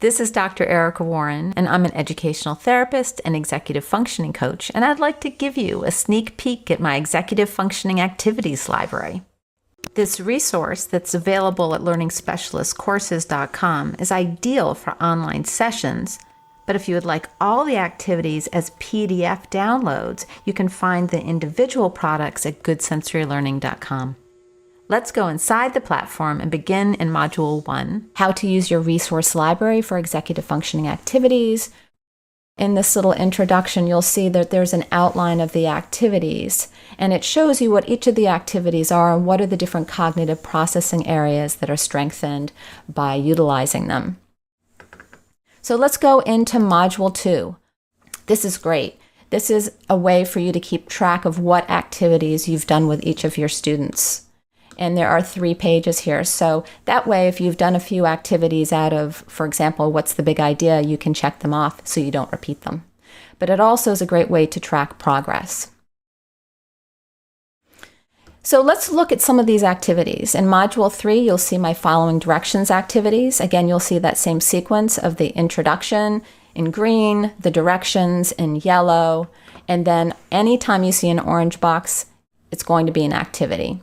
This is Dr. Erica Warren, and I'm an educational therapist and executive functioning coach, and I'd like to give you a sneak peek at my executive functioning activities library. This resource that's available at learningspecialistcourses.com is ideal for online sessions, but if you would like all the activities as PDF downloads, you can find the individual products at goodsensorylearning.com. Let's go inside the platform and begin in Module 1, how to use your resource library for executive functioning activities. In this little introduction, you'll see that there's an outline of the activities, and it shows you what each of the activities are and what are the different cognitive processing areas that are strengthened by utilizing them. So let's go into Module 2. This is great. This is a way for you to keep track of what activities you've done with each of your students. And there are 3 pages here. So that way, if you've done a few activities out of, for example, what's the big idea, you can check them off so you don't repeat them. But it also is a great way to track progress. So let's look at some of these activities. In Module 3, you'll see my following directions activities. Again, you'll see that same sequence of the introduction in green, the directions in yellow, and then anytime you see an orange box, it's going to be an activity.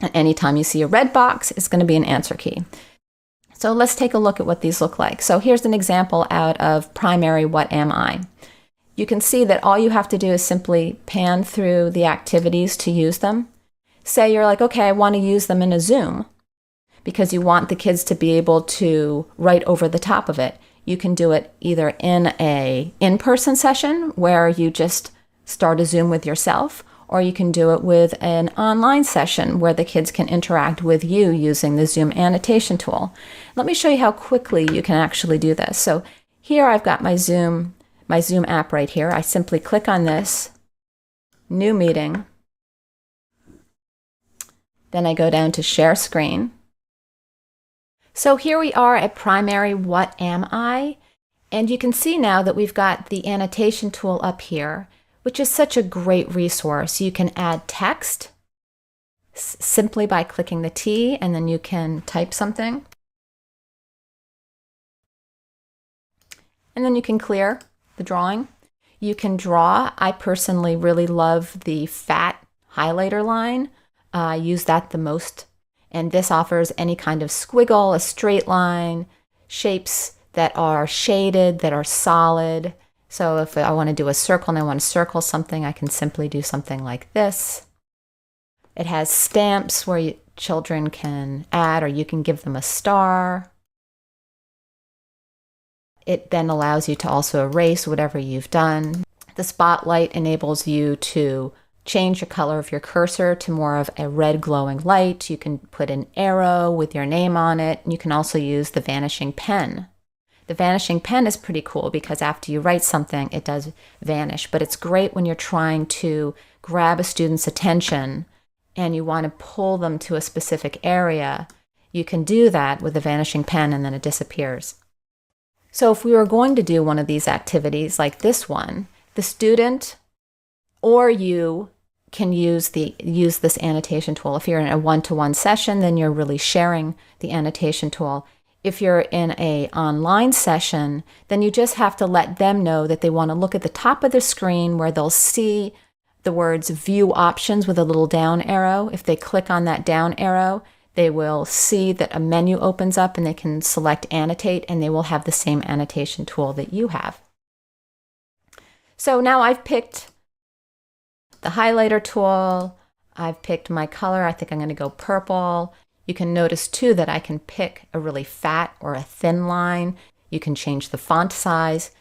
And anytime you see a red box, it's going to be an answer key. So let's take a look at what these look like. So here's an example out of primary What Am I? You can see that all you have to do is simply pan through the activities to use them. Say you're like, okay, I want to use them in a Zoom because you want the kids to be able to write over the top of it. You can do it either in an in-person session where you just start a Zoom with yourself, or you can do it with an online session where the kids can interact with you using the Zoom annotation tool. Let me show you how quickly you can actually do this. So here I've got my Zoom app right here. I simply click on this, new meeting. Then I go down to share screen. So here we are at primary What Am I? And you can see now that we've got the annotation tool up here, which is such a great resource. You can add text simply by clicking the T, and then you can type something. And then you can clear the drawing. You can draw. I personally really love the fat highlighter line. I use that the most. And this offers any kind of squiggle, a straight line, shapes that are shaded, that are solid. So if I want to do a circle and I want to circle something, I can simply do something like this. It has stamps where children can add, or you can give them a star. It then allows you to also erase whatever you've done. The spotlight enables you to change the color of your cursor to more of a red glowing light. You can put an arrow with your name on it. And you can also use the vanishing pen. The vanishing pen is pretty cool because after you write something, it does vanish. But it's great when you're trying to grab a student's attention and you want to pull them to a specific area. You can do that with the vanishing pen and then it disappears. So if we were going to do one of these activities like this one, the student or you can use this annotation tool. If you're in a one-to-one session, then you're really sharing the annotation tool. If you're in an online session, then you just have to let them know that they want to look at the top of the screen where they'll see the words View Options with a little down arrow. If they click on that down arrow, they will see that a menu opens up and they can select Annotate, and they will have the same annotation tool that you have. So now I've picked the highlighter tool. I've picked my color. I think I'm going to go purple. You can notice too that I can pick a really fat or a thin line. You can change the font size.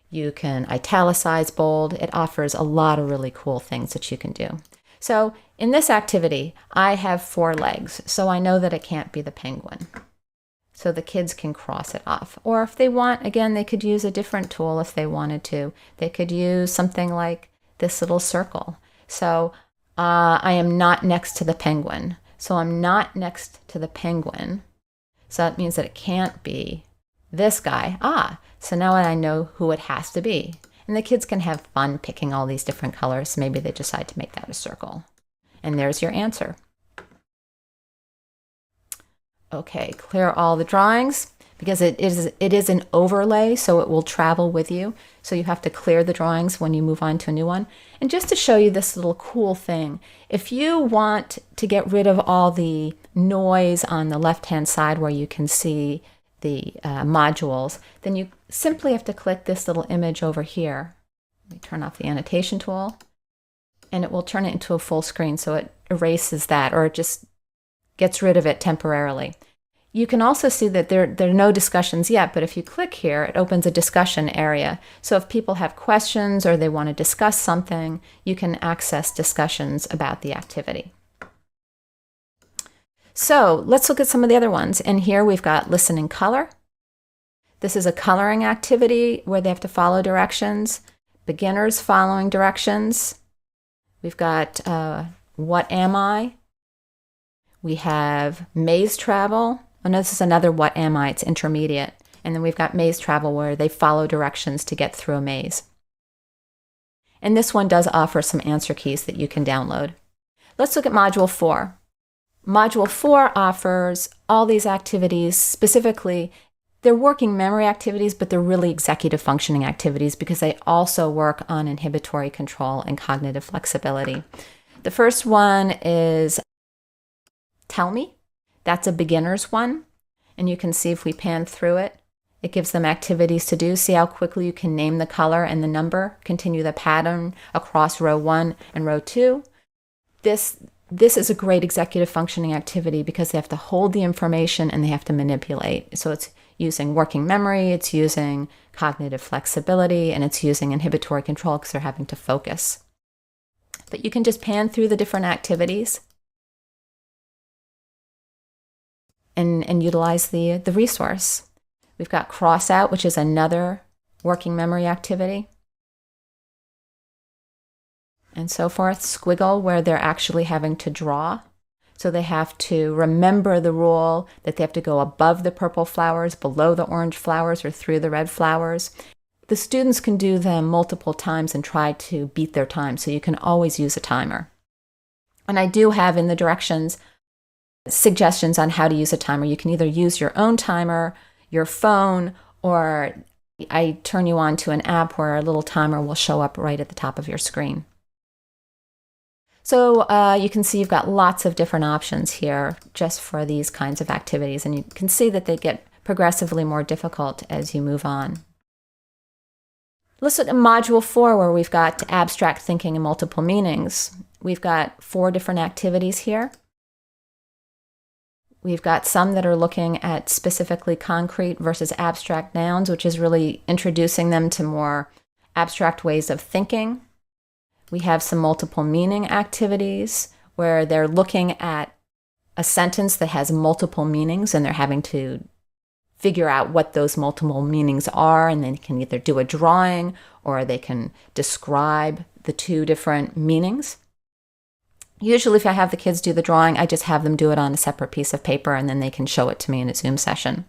You can italicize, bold. It offers a lot of really cool things that you can do. So in this activity, I have 4 legs, so I know that it can't be the penguin. So the kids can cross it off. Or if they want, again, they could use a different tool if they wanted to. They could use something like this little circle. So I am not next to the penguin. So I'm not next to the penguin. So that means that it can't be this guy. So now I know who it has to be. And the kids can have fun picking all these different colors. Maybe they decide to make that a circle. And there's your answer. Okay, clear all the drawings. because it is an overlay, so it will travel with you. So you have to clear the drawings when you move on to a new one. And just to show you this little cool thing, if you want to get rid of all the noise on the left-hand side where you can see the modules, then you simply have to click this little image over here. Let me turn off the annotation tool, and it will turn it into a full screen, so it erases that, or it just gets rid of it temporarily. You can also see that there are no discussions yet, but if you click here, it opens a discussion area. So if people have questions or they want to discuss something, you can access discussions about the activity. So let's look at some of the other ones. And here we've got Listen and Color. This is a coloring activity where they have to follow directions. Beginners following directions. We've got What Am I? We have Maze Travel. Oh no, this is another What Am I? It's intermediate. And then we've got Maze Travel where they follow directions to get through a maze. And this one does offer some answer keys that you can download. Let's look at Module 4. Module 4 offers all these activities. Specifically, they're working memory activities, but they're really executive functioning activities because they also work on inhibitory control and cognitive flexibility. The first one is Tell Me. That's a beginner's one. And you can see if we pan through it, it gives them activities to do. See how quickly you can name the color and the number, continue the pattern across row 1 and row 2. This is a great executive functioning activity because they have to hold the information and they have to manipulate. So it's using working memory, it's using cognitive flexibility, and it's using inhibitory control because they're having to focus. But you can just pan through the different activities and utilize the resource. We've got Cross Out, which is another working memory activity, and so forth. Squiggle, where they're actually having to draw. So they have to remember the rule that they have to go above the purple flowers, below the orange flowers, or through the red flowers. The students can do them multiple times and try to beat their time, so you can always use a timer. And I do have in the directions suggestions on how to use a timer. You can either use your own timer, your phone, or I turn you on to an app where a little timer will show up right at the top of your screen. So you can see you've got lots of different options here just for these kinds of activities, and you can see that they get progressively more difficult as you move on. Let's look at Module 4, where we've got abstract thinking and multiple meanings. We've got 4 different activities here. We've got some that are looking at specifically concrete versus abstract nouns, which is really introducing them to more abstract ways of thinking. We have some multiple meaning activities where they're looking at a sentence that has multiple meanings and they're having to figure out what those multiple meanings are, and they can either do a drawing or they can describe the 2 different meanings. Usually if I have the kids do the drawing, I just have them do it on a separate piece of paper and then they can show it to me in a Zoom session.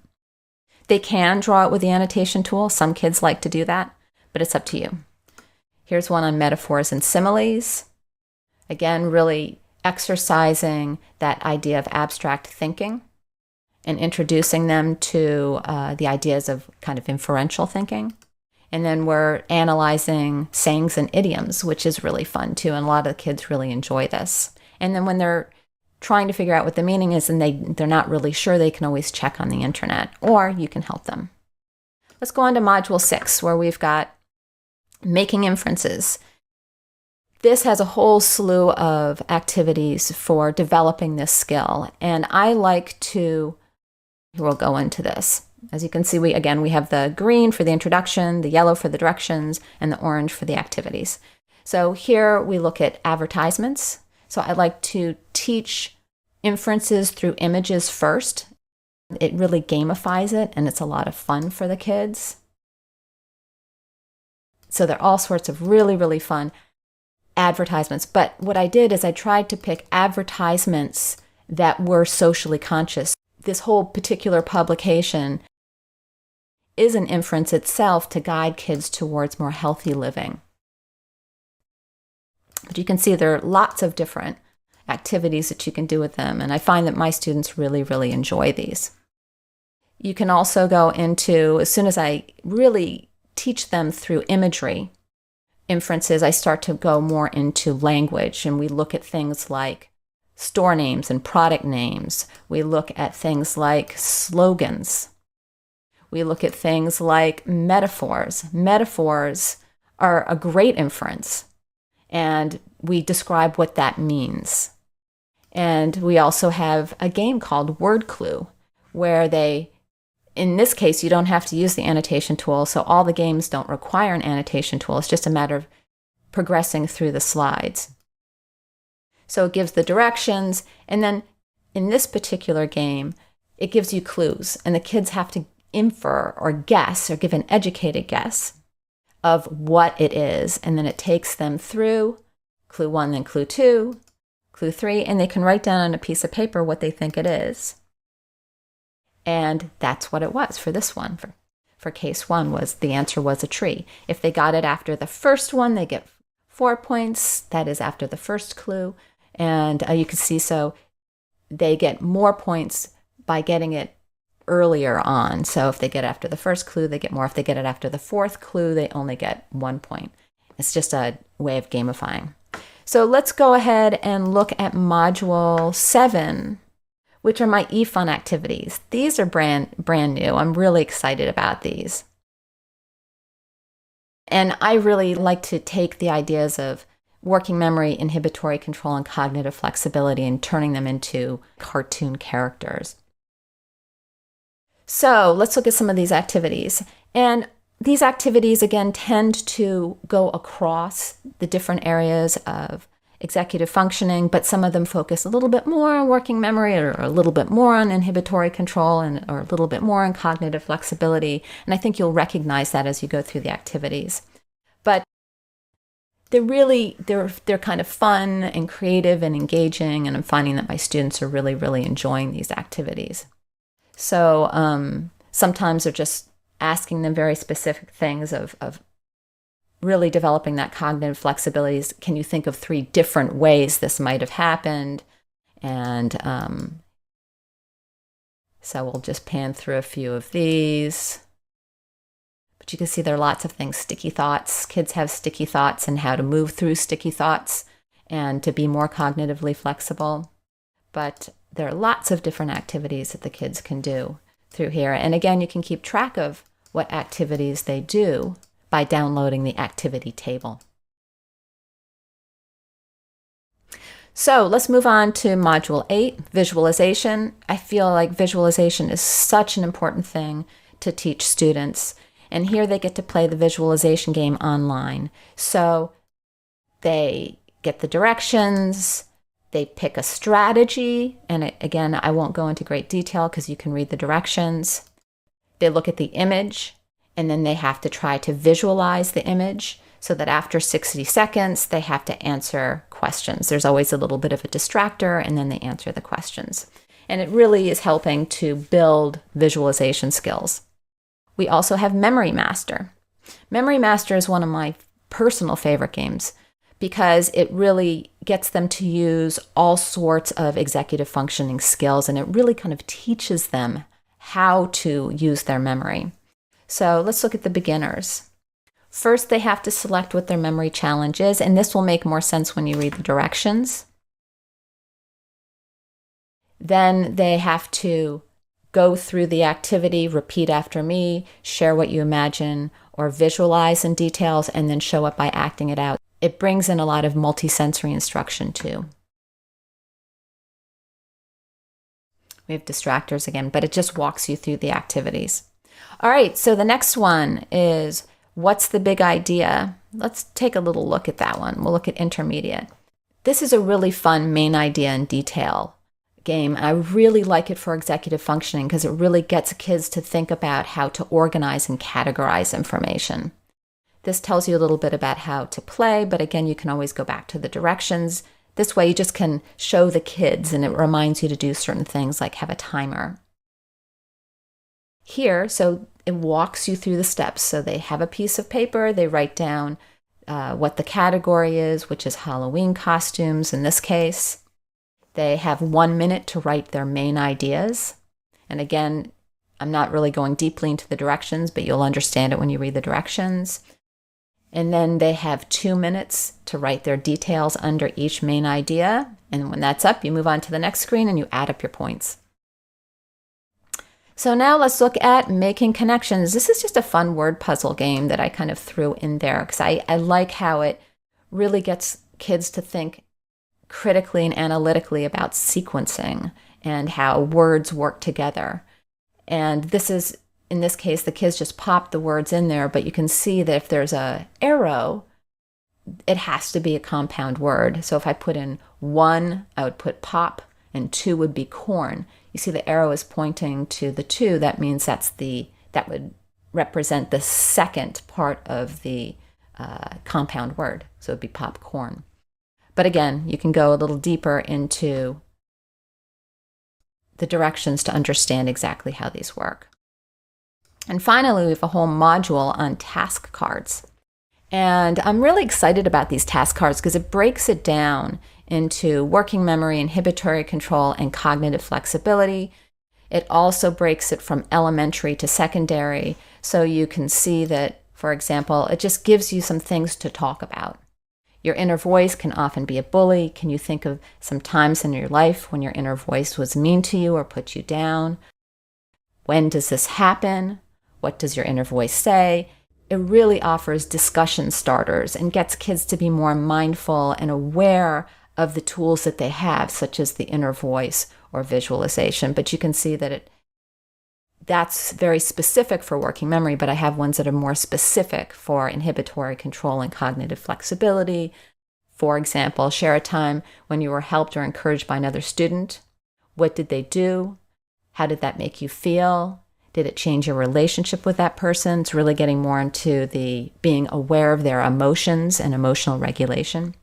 They can draw it with the annotation tool. Some kids like to do that, but it's up to you. Here's one on metaphors and similes. Again, really exercising that idea of abstract thinking and introducing them to the ideas of kind of inferential thinking. And then we're analyzing sayings and idioms, which is really fun too. And a lot of the kids really enjoy this. And then when they're trying to figure out what the meaning is and they're not really sure, they can always check on the internet, or you can help them. Let's go on to Module 6, where we've got Making Inferences. This has a whole slew of activities for developing this skill. And I like to, we'll go into this. As you can see, we have the green for the introduction, the yellow for the directions, and the orange for the activities. So here we look at advertisements. So I like to teach inferences through images first. It really gamifies it, and it's a lot of fun for the kids. So there are all sorts of really, really fun advertisements. But what I did is I tried to pick advertisements that were socially conscious. This whole particular publication is an inference itself to guide kids towards more healthy living. But you can see there are lots of different activities that you can do with them, and I find that my students really, really enjoy these. You can also go into, as soon as I really teach them through imagery, inferences, I start to go more into language, and we look at things like store names and product names. We look at things like slogans. We look at things like metaphors. Metaphors are a great inference, and we describe what that means. And we also have a game called Word Clue, where in this case, you don't have to use the annotation tool, so all the games don't require an annotation tool. It's just a matter of progressing through the slides. So it gives the directions, and then in this particular game, it gives you clues, and the kids have to infer or guess or give an educated guess of what it is, and then it takes them through clue 1, then clue 2, clue 3, and they can write down on a piece of paper what they think it is. And that's what it was for this one. For case 1, the answer was a tree. If they got it after the first one, they get 4 points. That is after the first clue. And you can see, so they get more points by getting it earlier on. So if they get it after the first clue, they get more. If they get it after the 4th clue, they only get 1 point. It's just a way of gamifying. So let's go ahead and look at Module 7, which are my EOn activities. These are brand new. I'm really excited about these. And I really like to take the ideas of working memory, inhibitory control, and cognitive flexibility and turning them into cartoon characters. So let's look at some of these activities. And these activities, again, tend to go across the different areas of executive functioning, but some of them focus a little bit more on working memory, or a little bit more on inhibitory control, or a little bit more on cognitive flexibility. And I think you'll recognize that as you go through the activities. But they're kind of fun and creative and engaging, and I'm finding that my students are really, really enjoying these activities. So sometimes they're just asking them very specific things of really developing that cognitive flexibilities. Can you think of 3 different ways this might have happened? And so we'll just pan through a few of these. But you can see there are lots of things. Sticky thoughts. Kids have sticky thoughts, and how to move through sticky thoughts and to be more cognitively flexible. But there are lots of different activities that the kids can do through here. And again, you can keep track of what activities they do by downloading the activity table. So let's move on to Module 8, visualization. I feel like visualization is such an important thing to teach students. And here they get to play the visualization game online. So they get the directions, they pick a strategy, and again, I won't go into great detail because you can read the directions. They look at the image, and then they have to try to visualize the image, so that after 60 seconds, they have to answer questions. There's always a little bit of a distractor, and then they answer the questions. And it really is helping to build visualization skills. We also have Memory Master. Memory Master is one of my personal favorite games because it really gets them to use all sorts of executive functioning skills, and it really kind of teaches them how to use their memory. So let's look at the beginners. First, they have to select what their memory challenge is, and this will make more sense when you read the directions. Then they have to go through the activity, repeat after me, share what you imagine or visualize in details, and then show it by acting it out. It brings in a lot of multisensory instruction too. We have distractors again, but it just walks you through the activities. All right, so the next one is, what's the big idea? Let's take a little look at that one. We'll look at intermediate. This is a really fun main idea in detail game. I really like it for executive functioning because it really gets kids to think about how to organize and categorize information. This tells you a little bit about how to play, but again, you can always go back to the directions. This way you just can show the kids, and it reminds you to do certain things like have a timer. Here, so it walks you through the steps. So they have a piece of paper, they write down what the category is, which is Halloween costumes in this case. They have 1 minute to write their main ideas. And again, I'm not really going deeply into the directions, but you'll understand it when you read the directions. And then they have 2 minutes to write their details under each main idea. And when that's up, you move on to the next screen and you add up your points. So now let's look at making connections. This is just a fun word puzzle game that I kind of threw in there because I like how it really gets kids to think critically and analytically about sequencing and how words work together. And this is, in this case, the kids just pop the words in there, but you can see that if there's a arrow, it has to be a compound word. So if I put in 1, I would put pop, and 2 would be corn. You see the arrow is pointing to the 2. That means that would represent the second part of the compound word. So it'd be popcorn. But again, you can go a little deeper into the directions to understand exactly how these work. And finally, we have a whole module on task cards. And I'm really excited about these task cards because it breaks it down into working memory, inhibitory control, and cognitive flexibility. It also breaks it from elementary to secondary. So you can see that, for example, it just gives you some things to talk about. Your inner voice can often be a bully. Can you think of some times in your life when your inner voice was mean to you or put you down? When does this happen? What does your inner voice say? It really offers discussion starters and gets kids to be more mindful and aware of the tools that they have, such as the inner voice or visualization. But you can see that that's very specific for working memory, but I have ones that are more specific for inhibitory control and cognitive flexibility. For example, share a time when you were helped or encouraged by another student. What did they do? How did that make you feel? Did it change your relationship with that person? It's really getting more into the being aware of their emotions and emotional regulation.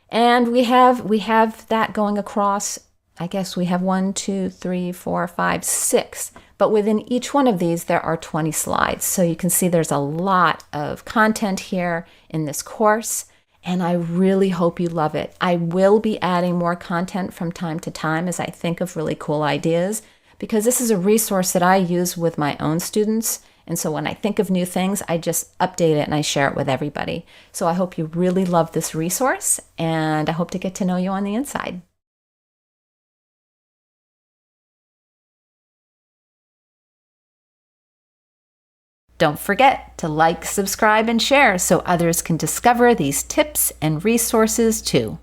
And we have that going across, I guess we have 1, 2, 3, 4, 5, 6. But within each one of these, there are 20 slides. So you can see there's a lot of content here in this course. And I really hope you love it. I will be adding more content from time to time as I think of really cool ideas, because this is a resource that I use with my own students. And so when I think of new things, I just update it and I share it with everybody. So I hope you really love this resource, and I hope to get to know you on the inside. Don't forget to like, subscribe, and share so others can discover these tips and resources too.